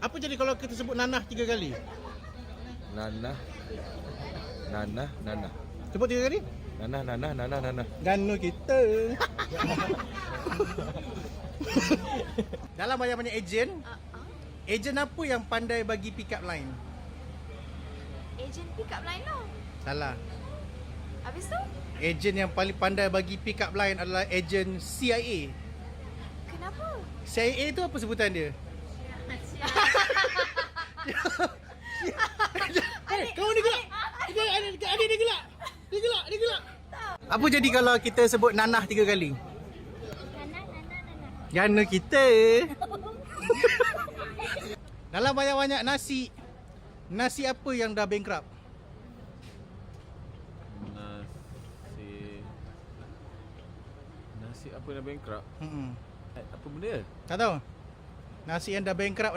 Apa jadi kalau kita sebut nanah 3 kali? Nanah. Nanah, nanah. Sebut 3 kali. Nanah, nanah, nanah, nanah. Ganu kita. Dalam banyak-banyak ejen, ejen apa yang pandai bagi pick up line? Ejen pick up line lah. Salah. Habis tu? Ejen yang paling pandai bagi pick up line adalah ejen CIA. Kenapa? CIA tu apa sebutan dia? Kau ni gelak. Adik dia gelak. Dia gelak. Apa jadi kalau kita sebut nanah 3 kali? Gana kita. Dalam banyak-banyak nasi, nasi apa yang dah bankrupt? Nasi apa yang bankrupt? Hmm. Apa benda? Tak tahu. Nasi yang dah bankrupt